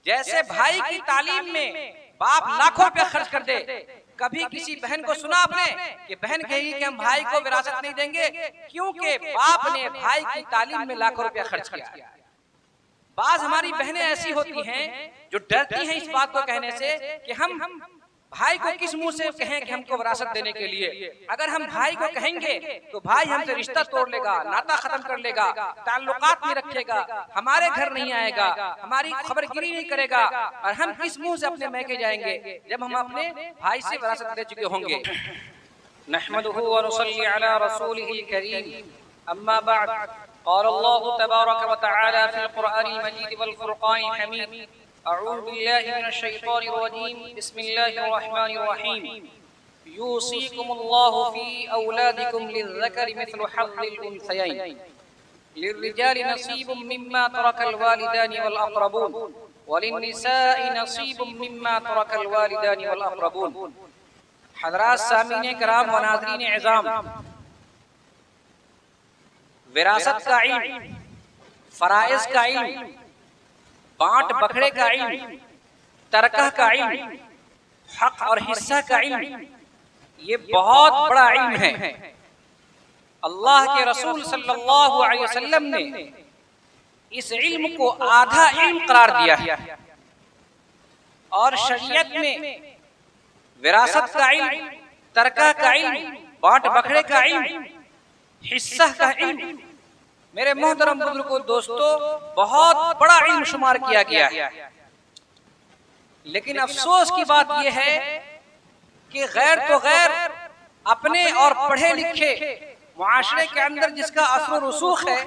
जैसे भाई की तालीम में बाप लाखों रुपया खर्च कर दे, कभी किसी बहन को सुना आपने कि बहन कहेगी कि हम भाई को विरासत नहीं देंगे, क्योंकि बाप ने भाई की तालीम में लाखों रुपया खर्च किया। बाज हमारी बहनें ऐसी होती हैं जो डरती हैं इस बात को कहने से कि हम भाई को किस मुंह से कहें कि हमको विरासत देने के लिए। अगर हम भाई को कहेंगे तो भाई हमसे रिश्ता तोड़ लेगा, नाता खत्म कर लेगा, ताल्लुकात नहीं रखेगा, हमारे घर नहीं आएगा, हमारी खबरगिरी नहीं करेगा, और हम किस मुंह से अपने मैके जाएंगे जब हम अपने भाई से विरासत दे चुके होंगे। नहमदुहु व नुसल्ली अला रसूलिहिल करीम, अम्मा बाद, क़ाल अल्लाहु तबारक व तआला फ़िल क़ुरआनिल मजीद वल फ़ुरक़ानिल हमीद, अऊज़ु बिल्लाहि मिनश शैतानिर रजीम, बिस्मिल्लाहिर रहमानिर रहीम, यूसीकुमुल्लाहु फ़ी औलादिकुम लिज़्ज़करि मिस्लु हज़्ज़िल उन्सयैन, लिर्रिजालि नसीबुम मिम्मा तरकल वालिदानि वल अक़रबून, वलिन्निसाइ नसीबुम मिम्मा तरकल वालिदानि वल अक़रबून। हज़रात सामीन किराम व नाज़रीन इज़ाम, विरासत का इल्म, फराइज़ का इल्म, बांट बखड़े का इल्म, तरकह का इल्म, हक और हिस्सा का इल्म, ये बहुत बड़ा इल्म है। अल्लाह के रसूल सल्लल्लाहु अलैहि वसल्लम ने इस इल्म को आधा इल्म करार दिया है, और शरीयत में विरासत का इल्म, तरकह का इल्म, बांट बखड़े का इल्म, हिस्सा का इल्म, मेरे मोहतरम बुजुर्गों दोस्तों, बहुत बड़ा इल्म शुमार किया गया है। लेकिन अफसोस की बात यह है कि गैर तो गैर अपने और पढ़े लिखे मुआशरे के अंदर जिसका असर रसूख है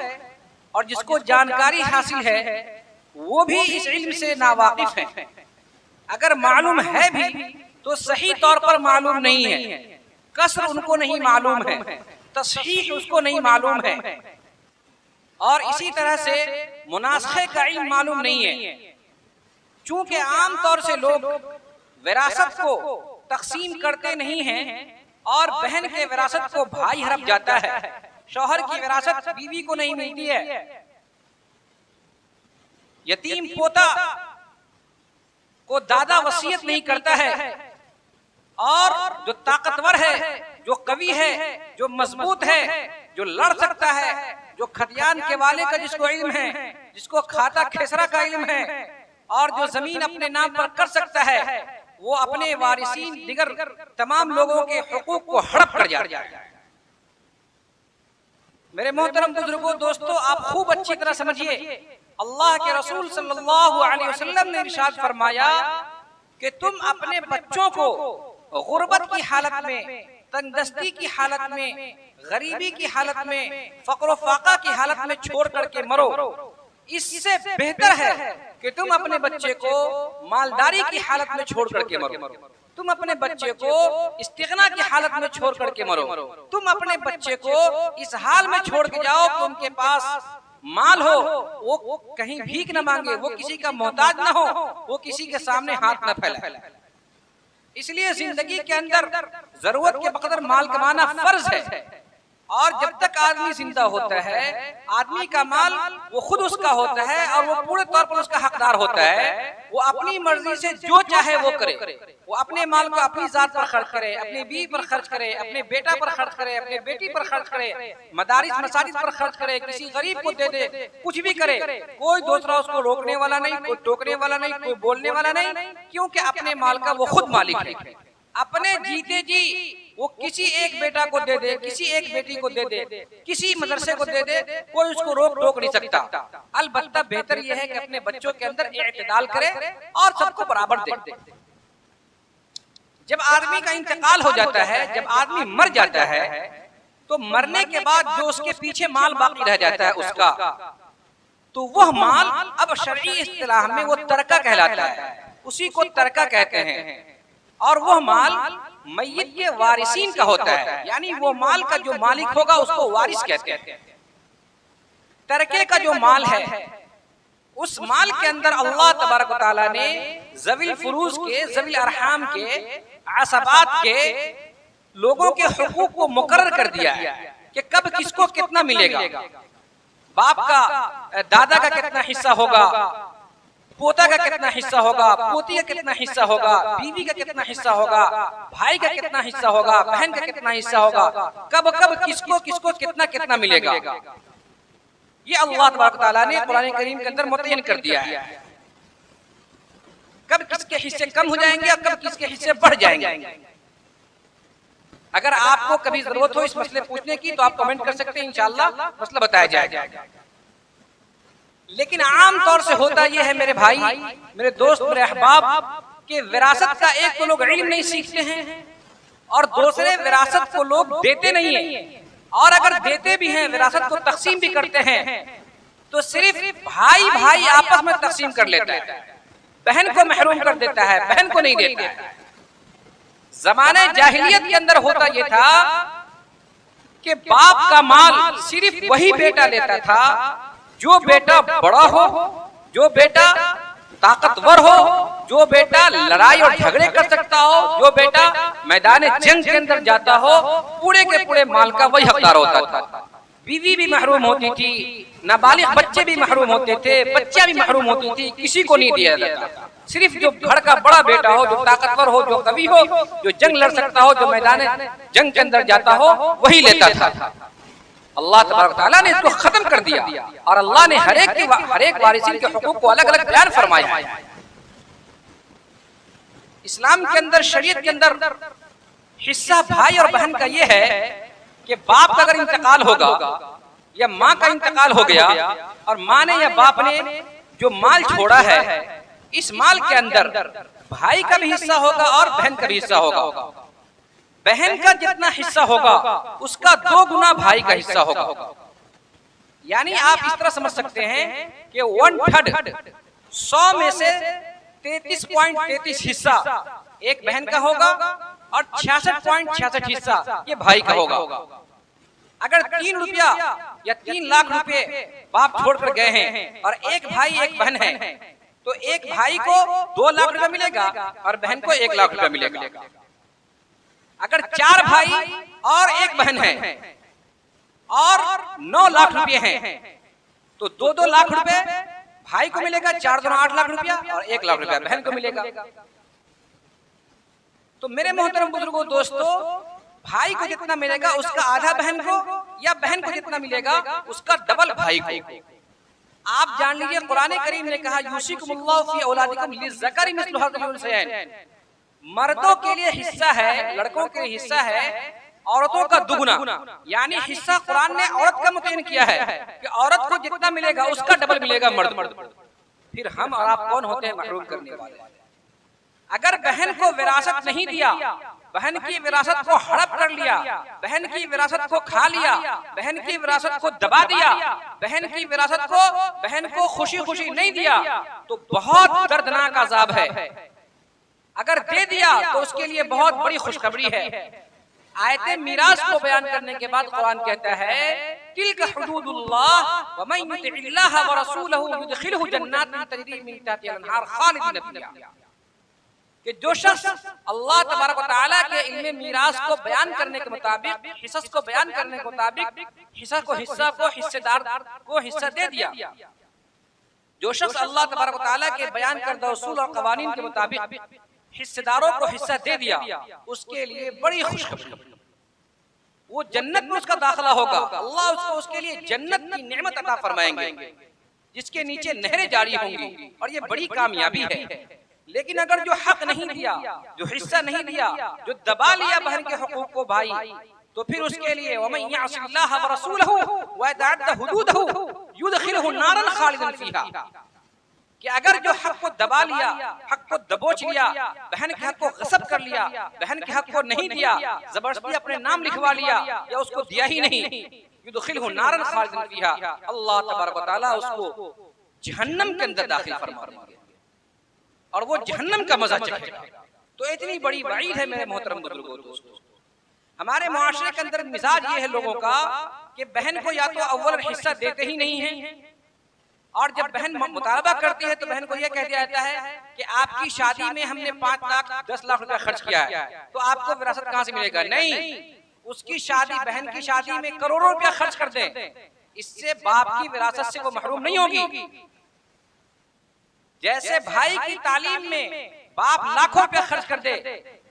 और जिसको जानकारी हासिल है, वो भी इस इल्म से नावाकिफ है। अगर मालूम है भी तो सही तौर पर मालूम नहीं है, कसर उनको नहीं मालूम है, तस्हीह उसको नहीं मालूम है, और इसी तरह से मुनासखे का इल्म मालूम नहीं है। चूंकि आम तौर से लोग विरासत को तकसीम करते नहीं हैं, और बहन के विरासत को भाई हड़प जाता है, शौहर की विरासत बीवी को नहीं मिलती है, यतीम पोता को दादा वसीयत नहीं करता है, और जो ताकतवर है, जो कवि है, जो मजबूत है, जो लड़ सकता है, जो खतियान के वाले का जिसको इल्म है, जिसको खाता खेसरा का इल्म है, और जो जमीन अपने नाम पर कर सकता है, वो अपने वारिसीन दिगर तमाम लोगों के हुकूक को हड़प कर जाता है। मेरे मोहतरम बुजुर्गों दोस्तों, आप खूब अच्छी तरह समझिए, अल्लाह के रसूल सल्लल्लाहु अलैहि वसल्लम ने इरशाद फरमाया कि तुम अपने बच्चों को गुर्बत की हालत में, तंगदस्ती की हालत में, गरीबी की हालत में, फक्र फाका की हालत में छोड़ करके मरो। इससे बेहतर है कि तुम अपने बच्चे को मालदारी की हालत में छोड़ करके मरो, तुम अपने बच्चे को इस्तिगना की हालत में छोड़ करके मरो, तुम अपने बच्चे को इस हाल में छोड़ के जाओ कि उनके पास माल हो, वो कहीं भीख न मांगे, वो किसी का मोहताज न हो, वो किसी के सामने हाथ न फैलाए। इसलिए जिंदगी के अंदर जरूरत के बकदर माल कमाना फर्ज है, और जब तक आदमी जिंदा होता है, आदमी का माल वो खुद उसका होता है, और वो पूरे तौर पर उसका हकदार होता है। वो अपनी मर्जी से जो चाहे वो करे, वो अपने माल को अपनी जात पर खर्च करे, अपनी बीवी पर खर्च करे, अपने बेटा पर खर्च करे, अपने बेटी पर खर्च करे, मदारिस मसाजिद पर खर्च करे, किसी गरीब को दे दे, कुछ भी करे, कोई दूसरा उसको रोकने वाला नहीं, कोई टोकने वाला नहीं, कोई बोलने वाला नहीं, क्योंकि अपने माल का वो खुद मालिक है। अपने जीते जी वो किसी एक बेटा को दे दे, किसी एक बेटी को दे दे, किसी मदरसे को दे दे, कोई उसको रोक टोक नहीं सकता। अलबत्ता बेहतर यह है कि अपने बच्चों के अंदर इत्तेदाल करे और सबको बराबर दे। जब आदमी का इंतकाल हो जाता है, जब आदमी मर जाता है, तो मरने के बाद जो उसके पीछे माल बाकी रह जाता है उसका, तो वह माल अब शरई इस्तिलाह में वो तरका कहलाता है, उसी को तरका कहते हैं। और वह माल मय्यत के वारिसीन का होता है, यानी वो माल का जो मालिक होगा उसको वारिस कहते हैं। तरके का जो माल है, उस माल के अंदर अल्लाह तबारक व तआला ने ज़विल फुरूज के, ज़विल अरहाम के, असबात के लोगों के हुकूक को मुकर्रर कर दिया है कि कब किसको कितना मिलेगा। बाप का, दादा का कितना हिस्सा होगा, पोता का कितना हिस्सा होगा, पोती का कितना हिस्सा होगा, बीवी का कितना हिस्सा होगा, भाई का कितना हिस्सा होगा, बहन का कितना हिस्सा होगा, कब कब किसको किसको कितना कितना मिलेगा, ये अल्लाह तबारक तआला ने कुरान करीम के अंदर मुतय्यन कर दिया है। कब किसके हिस्से कम हो जाएंगे और कब किसके हिस्से बढ़ जाएंगे। अगर आपको कभी जरूरत हो इस मसले पूछने की तो आप कमेंट कर सकते हैं, इंशाअल्लाह मसला बताया जाएगा। लेकिन आम तौर से होता यह है मेरे भाई, मेरे दोस्त, मेरे अहबाब, कि विरासत का एक तो लोग इल्म नहीं सीखते हैं और दूसरे विरासत को लोग देते नहीं है, और अगर देते भी हैं विरासत को तकसीम भी करते हैं तो सिर्फ भाई भाई आपस में तकसीम कर लेता है, बहन को महरूम कर देता है, बहन को नहीं देता है। ज़माने जाहिलियत के अंदर होता यह था कि बाप का माल सिर्फ वही बेटा लेता था जो बेटा बड़ा हो, जो बेटा ताकतवर हो, जो बेटा लड़ाई और झगड़े कर सकता हो, जो बेटा मैदान जंग के अंदर जाता हो, पूरे के पूरे माल का वही हकदार होता था। बीवी भी महरूम होती थी, नाबालिग बच्चे भी महरूम होते थे, बच्चियां भी महरूम होती थी, किसी को नहीं दिया जाता। सिर्फ जो घर का बड़ा बेटा हो, जो ताकतवर हो, जो कवि हो, जो जंग लड़ सकता हो, जो मैदान जंग के अंदर जाता हो, वही लेता था। अल्लाह तबारक तआला ने इसको खत्म कर दिया और अल्लाह ने हर एक वारिसिन के हुकूक को अलग अलग बयान फरमाया है। इस्लाम के अंदर, शरीयत के अंदर हिस्सा भाई और बहन का यह है कि बाप का अगर इंतकाल होगा या माँ का इंतकाल हो गया और माँ ने या बाप ने जो माल छोड़ा है, इस माल के अंदर भाई का भी हिस्सा होगा और बहन का भी हिस्सा होगा। बहन का जितना हिस्सा होगा उसका 2 गुना भाई का हिस्सा होगा। यानी आप इस तरह समझ सकते हैं कि 1/3 100 में से 33.33 हिस्सा एक बहन का होगा और 66.66 हिस्सा ये भाई का होगा। अगर 3 रुपया या 3 लाख रुपए बाप छोड़कर गए हैं और एक भाई एक बहन है, तो एक भाई को 2 लाख रुपया मिलेगा और बहन को 1 लाख रुपया मिलेगा। अगर 4 भाई और एक बहन है और 9 लाख रुपए हैं, तो 2-2 लाख रुपए भाई को मिलेगा, 4 दूना 8 लाख रुपया और 1 लाख रुपया बहन को मिलेगा। तो मेरे मोहतरम बुजुर्गों, दोस्तों, भाई को जितना मिलेगा उसका आधा बहन को, या बहन को जितना मिलेगा उसका डबल भाई को। आप जान लीजिए, कुरान करीम ने कहा यूसिकुमुल्लाहु फी औलादिकुम लिज़्ज़करि मिस्लु हज़्ज़िल उन्सयैन। मर्दों के लिए हिस्सा है, लड़कों के लिए हिस्सा है औरतों का दुगुना। यानी हिस्सा कुरान ने औरत का मुतय्यन किया है कि औरत को जितना मिलेगा उसका डबल मिलेगा मर्द। फिर हम और आप कौन होते हैं महरूम करने वाले? अगर बहन को विरासत नहीं दिया, बहन की विरासत को हड़प कर लिया, बहन की विरासत को खा लिया, बहन की विरासत को दबा दिया, बहन की विरासत को बहन को खुशी खुशी नहीं दिया, तो बहुत दर्दनाक अजाब है। अगर दे दिया तो उसके लिए बहुत बड़ी खुशखबरी है। आयते मीरास को बयान करने के बाद कुरान कहता है तिल्का हुदूदुल्लाह व मन युतिइल्लाह व रसूलहु युदखिलहु जन्नातिन तजरी मिन तहतिहा अल-अनहार खालिदीन फिहा, कि जो शख्स अल्लाह तबारक व तआला के इल्म मीरास को बयान करने के मुताबिक, हिस्सा को बयान करने के मुताबिक हिस्सा को हिस्सेदार को हिस्सा दे दिया, जो शख्स अल्लाह तबारक व तआला के बयान करदा उसूल और कवानीन के मुताबिक हिस्सेदारों को हिस्सा दे दिया, उसके लिए बड़ी खुशखबरी, वो जन्नत में उसका दाखिला होगा। अल्लाह उसको उसके लिए जन्नत की नेमत अता फरमाएंगे जिसके नीचे नहरें जारी होंगी, और ये बड़ी कामयाबी है। लेकिन अगर जो हक नहीं दिया, जो हिस्सा नहीं दिया, जो दबा लिया बहन के हुकूक को भाई, तो फिर उसके लिए वमन यअसिल्लाह व रसूलहु व यतअद्दा हुदूदहु युदखिलहु नारन खालिदन फीहा, कि अगर जो हक को दबा लिया, हक को दबोच लिया, बहन के हक को गसब कर लिया, बहन के हक को नहीं दिया, जबरदस्ती अपने नाम लिखवा लिया या उसको दिया ही नहीं, युदखिलहु नारन खालिदन फीहा, अल्लाह तबारक व तआला उसको जहन्नम के अंदर दाखिल फरमाएंगे और वो जहन्नम का मजा चखेगा। तो इतनी बड़ी वईद है मेरे मोहतरम बुजुर्गों, दोस्तों। हमारे मुआशरे के अंदर मिजाज ये है लोगों का कि बहन को या तो अव्वल हिस्सा देते ही नहीं है, और जब बहन मुतालबा करती है तो बहन को यह कह दिया जाता है कि आपकी शादी में हमने 5 लाख 10 लाख रुपया खर्च किया है, तो आपको विरासत कहां से मिलेगा? नहीं, उसकी शादी, बहन की शादी में करोड़ों रुपया खर्च कर दे, इससे बाप की विरासत से वो महरूम नहीं होगी। जैसे भाई की तालीम में बाप लाखों रुपया खर्च कर दे,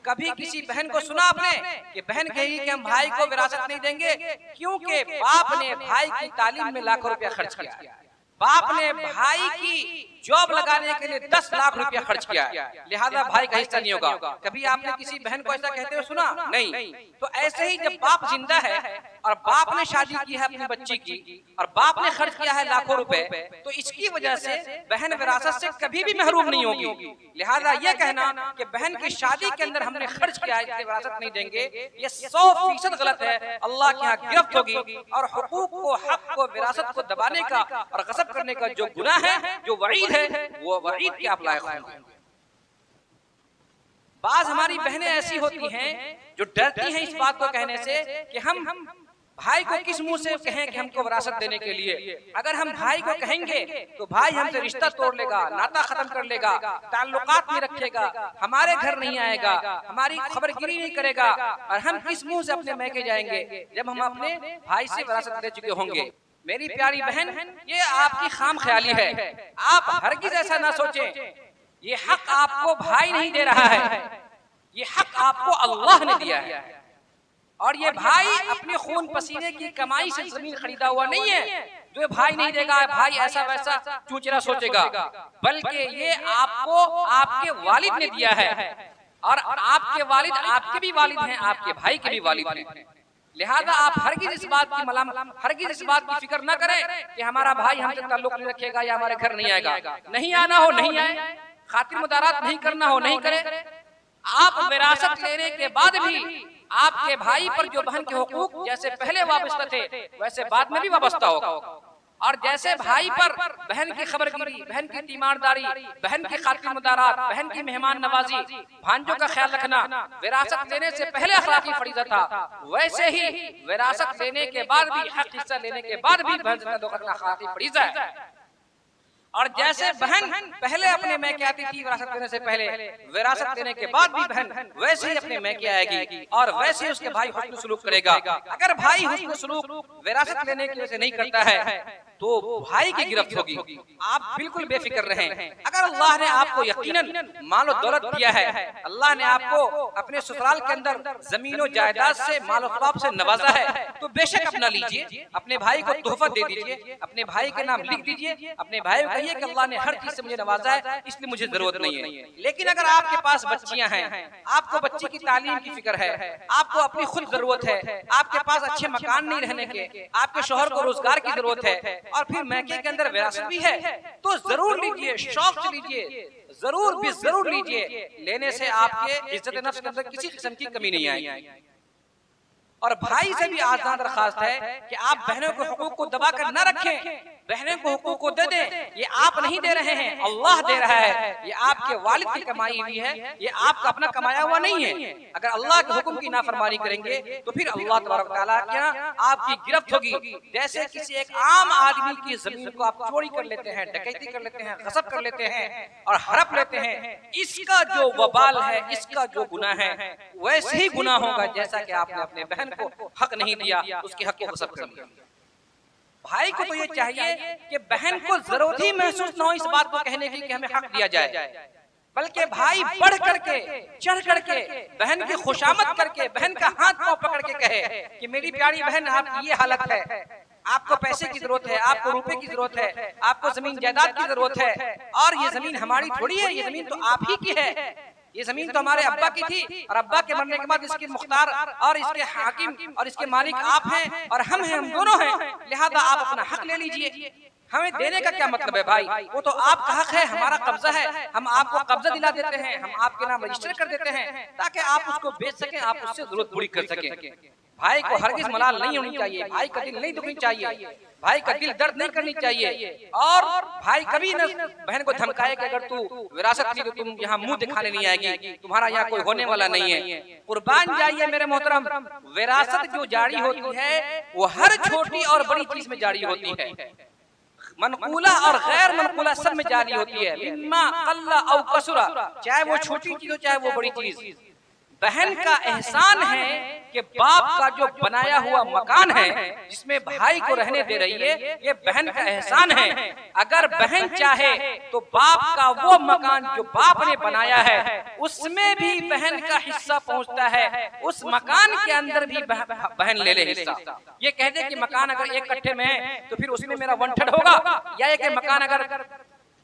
कभी किसी बहन को सुना आपने कि बहन कहेगी कि हम भाई को विरासत नहीं देंगे, क्योंकि बाप ने भाई की तालीम में लाखों रुपया खर्च किया, बाप ने भाई की जॉब लगाने के लिए 10 लाख रुपया खर्च किया, लिहाजा भाई का हिस्सा नहीं होगा। कभी आपने किसी बहन को ऐसा कहते हुए सुना? नहीं। तो ऐसे ही जब बाप जिंदा है और बाप ने शादी की है अपनी बच्ची की और बाप ने खर्च किया है लाखों रुपए, तो इसकी वजह से बहन विरासत से कभी भी महरूम नहीं होगी। लिहाजा ये कहना कि बहन की शादी के अंदर हमने खर्च किया है इसलिए विरासत नहीं देंगे, ये 100% गलत है। अल्लाह के यहाँ गिरफ्त होगी और हुकूक को, हक को, विरासत को दबाने का और गसब करने का जो गुनाह है, जो वईद है, वो वईद के आप लायक होंगे। बाज हमारी बहनें ऐसी होती हैं जो डरती हैं इस बात को कहने से कि हम भाई को किस मुंह से कहें कि हमको विरासत देने के लिए। अगर हम भाई को कहेंगे तो भाई हमसे रिश्ता तोड़ लेगा, नाता खत्म कर लेगा, ताल्लुकात नहीं रखेगा, हमारे घर नहीं आएगा, हमारी खबरगिरी नहीं करेगा, और हम किस मुंह से अपने मैके जाएंगे जब हम अपने भाई से विरासत दे चुके होंगे। मेरी प्यारी बहन, ये आपकी खाम ख्याली है। आप हरगिज ऐसा ना सोचें, ये हक आपको भाई नहीं दे रहा है, ये हक आपको अल्लाह ने दिया है। और ये भाई अपने खून पसीने की कमाई से जमीन खरीदा हुआ नहीं है जो भाई नहीं देगा, भाई ऐसा वैसा चूचरा सोचेगा, बल्कि ये आपको आपके वालिद ने दिया है, और आपके वालिद आपके भी वालिद हैं, आपके भाई के भी वालिद हैं। लिहाजा आप हरगिज इस बात की हरगिज इस बात की फिक्र न करें कि हमारा भाई हमसे ताल्लुक नहीं रखेगा या हमारे घर नहीं आएगा। नहीं आना हो नहीं आए, खातिर मुदारात नहीं करना हो नहीं करे। आप विरासत लेने के बाद भी आपके भाई पर जो बहन के हुकूक जैसे पहले वाबस्ता थे वैसे बाद में भी वाबस्ता होगा, और जैसे भाई पर बहन की खबरगिरी, बहन की तीमारदारी, बहन की खातिर मुदारात, बहन की मेहमान नवाजी, भांजों का ख्याल रखना विरासत लेने से पहले अखलाकी फरीज़ा था, वैसे ही विरासत लेने के बाद भी, हक हिस्सा लेने के बाद भी बहन से ताल्लुक रखना अखलाकी फरीज़ा है। और जैसे बहन पहले अपने मैके आती थी विरासत लेने से पहले, विरासत लेने के बाद भी बहन वैसे ही अपने मैके आएगी और वैसे ही उसके भाई हुस्न सलूक करेगा। अगर भाई हुस्न सलूक विरासत लेने की वजह से नहीं करता है तो भाई की गिरफ्त होगी। आप बिल्कुल बेफिक्र रहें। अगर अल्लाह ने आपको यकीनन मालो दौलत दिया है, अल्लाह ने आपको अपने ससुराल के अंदर जमीनों जायदाद से, मालो ख्वाब से नवाजा है, तो बेशक अपना लीजिए, अपने भाई को तोहफा दे दीजिए, अपने भाई के नाम लिख दीजिए, अपने भाई को कहिए कि अल्लाह ने हर चीज से मुझे नवाजा है, इसलिए मुझे जरूरत नहीं है। लेकिन अगर आपके पास बच्चियां हैं, आपको बच्ची की तालीम की फिक्र है, आपको अपनी खुद जरूरत है, आपके पास अच्छे मकान नहीं रहने के, आपके शोहर को रोजगार की जरूरत है, और फिर मैके के अंदर विरासत भी है, तो जरूर लीजिए, शौक से लीजिए, जरूर भी जरूर लीजिए। लेने से आपके इज्जत नफ्स के अंदर किसी किस्म की कमी नहीं आएगी। और भाई से भी आसान दरखास्त है कि आप बहनों के हुकूक को दबा कर न रखें, बहनों को हुकूक को दे दें। ये आप नहीं दे रहे हैं, अल्लाह दे रहा है, ये आपके वालिद की कमाई हुई है, ये आपका अपना कमाया हुआ नहीं है। अगर अल्लाह के हुक्म की नाफरमानी करेंगे तो फिर अल्लाह तबारक व तआला के यहाँ आपकी गिरफ्त होगी। जैसे किसी एक आम आदमी की जमीन को आप चोरी कर लेते हैं, डकैती कर लेते हैं, गसब कर लेते हैं और हड़प लेते हैं, इसका जो वबाल है, इसका जो गुनाह है, वैसे ही गुनाह होगा जैसा कि आपने अपने बहन को हक नहीं दिया, उसके हक को गसब कर लिया। भाई को तो ये चाहिए कि बहन को जरूरत ही महसूस न हो इस बात को कहने की कि हमें हक दिया जाए, बल्कि भाई बढ़ करके, चढ़ करके, बहन की खुशामद करके, बहन का हाथ पांव पकड़ के कहे कि मेरी प्यारी बहन, आपकी ये हालत है, आपको पैसे की जरूरत है, आपको रुपए की जरूरत है, आपको जमीन जायदाद की जरूरत है, और ये जमीन हमारी थोड़ी है, ये जमीन तो आप ही की है, ये जमीन तो हमारे अब्बा की थी, और अब्बा के मरने के बाद इसके मुख्तार और इसके हाकिम और इसके मालिक आप हैं और हम हैं, हम दोनों हैं, लिहाजा आप अपना हक ले लीजिए। हमें देने का क्या मतलब है भाई, वो तो आपका हक है, हमारा कब्जा है, हम आपको कब्जा दिला देते हैं, हम आपके नाम रजिस्टर कर देते हैं ताकि आप उसको बेच सकें, आप उससे जरूरत पूरी कर सकें। भाई को हरगिज मलाल नहीं होनी चाहिए, भाई का दिल नहीं दुखनी चाहिए, भाई का दिल दर्द नहीं करनी चाहिए, और भाई कभी न बहन को धमकाए कि अगर तू विरासत की तो तुम यहाँ मुंह दिखाने नहीं आएगी, तुम्हारा यहाँ कोई होने वाला नहीं है। कुर्बान जाइए मेरे मोहतरम, विरासत जो जारी होती है वो हर छोटी और बड़ी चीज में जारी होती है, मनकूला और गैर मनकूला सब में जारी होती है, मिम्मा कल्ला औ कसुरा, चाहे वो छोटी चीज हो चाहे वो बड़ी चीज। बहन का एहसान है कि बाप का जो बनाया हुआ मकान है जिसमें भाई को रहने दे रही है, ये बहन का एहसान है। अगर बहन चाहे तो बाप का वो मकान जो बाप ने बनाया है उसमें भी बहन का हिस्सा पहुंचता है, उस मकान के अंदर भी बहन ले ले हिस्सा। ये कह दे कि मकान अगर 1 कट्ठे में है तो फिर उसमें मेरा 1/3 होगा, या एक मकान अगर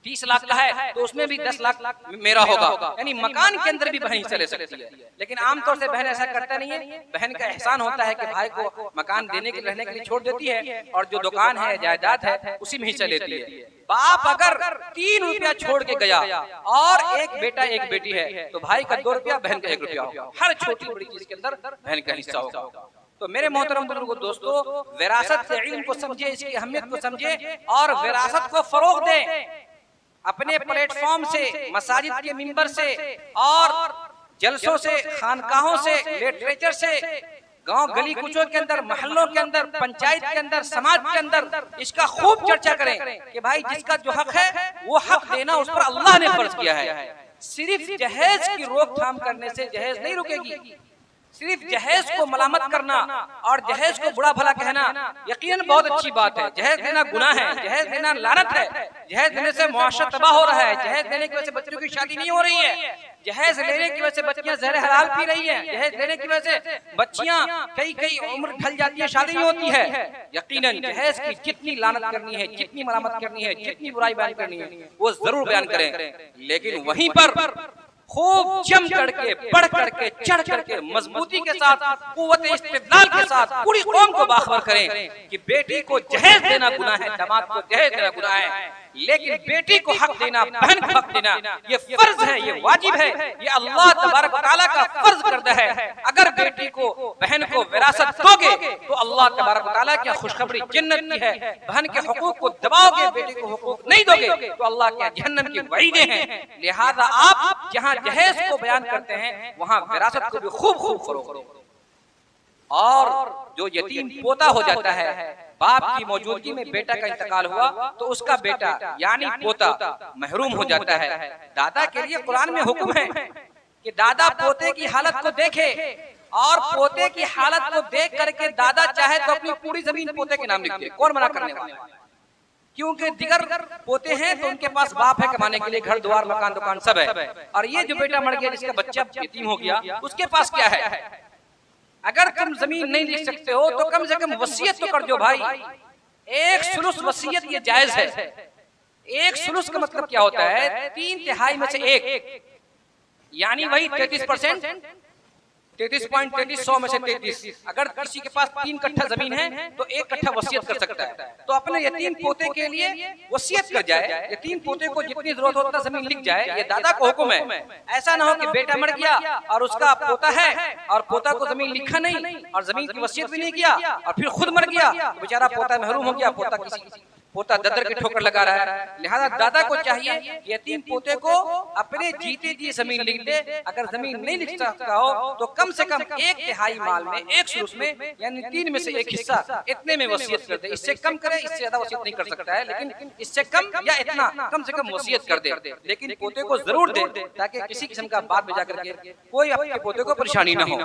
30 लाख का है तो उसमें भी 10 लाख मेरा होगा, यानी मकान के अंदर भी बहन हिस्सा ले सकती है। लेकिन आमतौर से बहन ऐसा करता नहीं है। बहन का एहसान होता है कि भाई को मकान देने के रहने के लिए छोड़ देती है और जो दुकान है जायदाद है उसी में हिस्सा लेती है। बाप अगर 3 रुपया छोड़ के गया और एक बेटा एक बेटी है तो भाई का 2 रुपया, बहन का 1 रुपया होगा। हर छोटी बड़ी चीज के अंदर बहन का हिस्सा होगा। तो मेरे मोहतरम बुजुर्गों, दोस्तों, विरासत से इल्म को समझे, इसकी अहमियत को समझे और विरासत को फरोग दें। अपने प्लेटफॉर्म से, मसाजिद के मिंबर से और जलसों से, खानकाहों से, लिटरेचर से, गांव गली कुचों के अंदर, मोहल्लों के अंदर, पंचायत के अंदर, समाज के अंदर इसका खूब चर्चा करें कि भाई जिसका जो हक है वो हक देना उस पर अल्लाह ने फर्ज किया है। सिर्फ जहेज की रोकथाम करने से जहेज नहीं रुकेगी। सिर्फ जहेज को मलामत करना और जहेज को बुरा भला कहना यकीनन बहुत अच्छी बात है। जहेज देना गुनाह है, जहेज देना लानत है, जहेज देने से मुआशरा तबाह हो रहा है, जहेज देने की वजह से बच्चों की शादी नहीं हो रही है, जहेज लेने की वजह से बच्चियां ज़हर हलाल पी रही है, जहेज लेने की वजह से बच्चियां कई उम्र ढल जाती है, शादी नहीं होती है। यकीनन जहेज की जितनी लानत करनी है, जितनी मलामत करनी है, जितनी बुराई बयान करनी है वो जरूर बयान करें, लेकिन वहीं पर खूब जम करके, बढ़ करके, चढ़ करके, मजबूती के साथ, कुव्वत इस्तिदलाल के साथ पूरी कौम को बाखबर करें कि बेटी को जहेज देना गुनाह है, दामाद को जहेज देना गुनाह है, लेकिन बेटी को हक देना, बहन को हक देना ये फर्ज है, ये वाजिब है, ये अल्लाह तबारक व तआला का फर्ज करता है। अगर बेटी को, बहन को विरासत दोगे तो अल्लाह तबारक व तआला की खुशखबरी जन्नत की है। बहन के हुकूक को दबाओगे, बेटी को हुकूक नहीं दोगे तो अल्लाह के जहन्नम की वईदें हैं। लिहाजा आप जहाँ जहेज को बयान करते हैं वहाँ विरासत को भी खूब फरोग करो। और जो यतीम पोता हो जाता है, बाप की मौजूदगी में बेटा का इंतकाल हुआ तो उसका बेटा यानी पोता महरूम हो जाता है। दादा के लिए कुरान में हुक्म है कि दादा पोते की हालत को देखे और पोते की हालत को देख करके दादा चाहे तो अपनी पूरी जमीन पोते के नाम लिख दे। कौन मना करने वाला? क्योंकि दिगर पोते हैं तो उनके पास बाप है कमाने के लिए, घर द्वार मकान दुकान सब है, और ये जो बेटा मर गया जिसका बच्चा यतीम हो गया उसके पास क्या है? अगर तुम जमीन नहीं लिख सकते हो तो कम से कम वसीयत तो कर दो भाई। 1/3 वसीयत ये जायज है। 1/3 का मतलब क्या होता है? 3/3 में से 1 यानी वही 33%, 33.33 में से 33। अगर किसी के पास 3 कट्ठा जमीन है तो 1 कट्ठा वसीयत कर सकता है। तो अपने यतीम पोते के लिए वसीयत कर जाए, यतीम पोते को जितनी जरूरत हो उतना जमीन लिख जाए, ये दादा को हुक्म है। ऐसा ना हो कि बेटा मर गया और उसका पोता है और पोता को जमीन लिखा नहीं और जमीन की वसीयत भी नहीं किया और फिर खुद मर गया तो बेचारा पोता महरूम हो गया, पोता ददर की ठोकर लगा रहा है। लिहाजा दादा को चाहिए यतीम पोते को अपने जीते जी जमीन लिख दे। अगर जमीन नहीं लिख सकता हो तो कम से कम 1/3 माल में, 1/3 में यानी 3 में से 1 हिस्सा इतने में वसीयत कर दे। इससे कम करे, इससे ज्यादा वसीयत नहीं कर सकता है, लेकिन इससे कम या इतना कम से कम वसीयत कर दे। लेकिन पोते को जरूर दे ताकि किसी किस्म का बाद में जाकर के कोई अपने पोते को परेशानी न हो।